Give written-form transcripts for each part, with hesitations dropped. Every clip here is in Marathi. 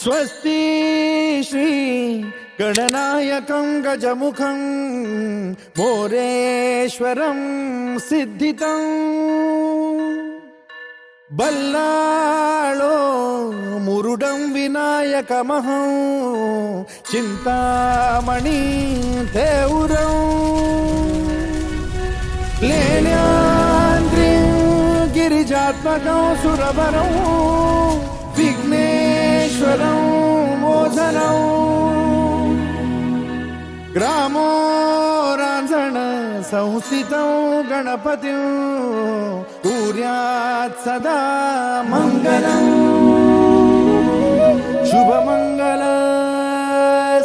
स्वस्ति श्री गणनायकं गजमुखं मोरेश्वरं सिद्धितं बल्लाळो मुरुडं विनायकमहं चिन्तामणि देउरं लेण्याद्रिं गिरिजात्मकं सुरवरं विघ्नेश्वरं मोचनं ग्रामो रांझण संस्थितं गणपतिं कुर्यात् सदा मङ्गलम् शुभमङ्गल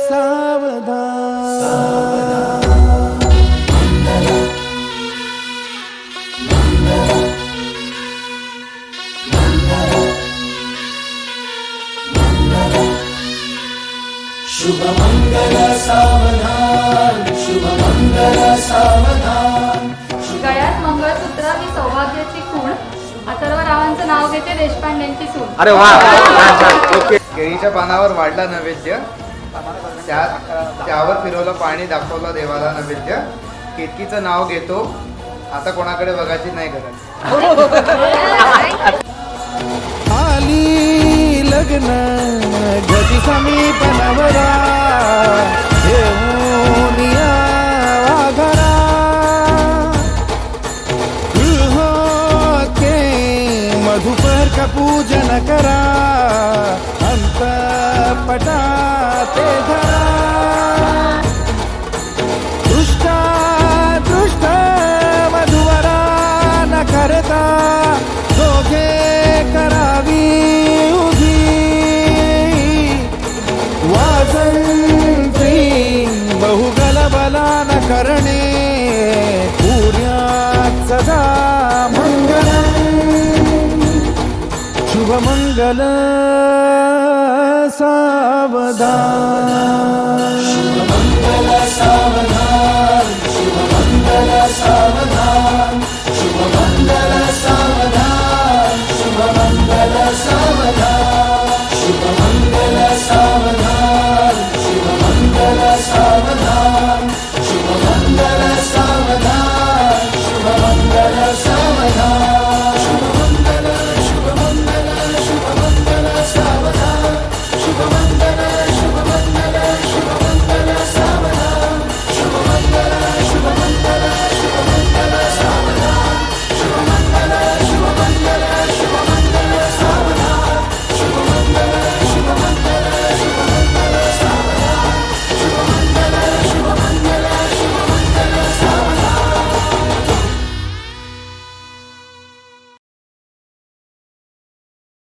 सावधान शुभमंगल सावधान शुभमंगल सावधान. गळ्यात मंगळसूत्र मी सौभाग्याची खूण. अथर्वरावांचं नाव घेते देशपांड्यांची सून. अरे वा, छान छान. ओके. केळीच्या पानावर वाढला नैवेद्य, त्यावर फिरवलं पाणी, दाखवलं देवाला नैवेद्य. केतकीचं नाव घेतो, आता कोणाकडे बघायची नाही गरज. आली लग्न गती समीपनवरा येऊन या वाघरा गृहोके मधुपर का पूजन करा अंतपटा ते धरा दृष्टा दृष्ट मधुवरा न करता दोघे करावी उभी वाजंत्री बहुगलबला न करणे पुर्यात् सदा मंगलम् शुभमंगल सावधान.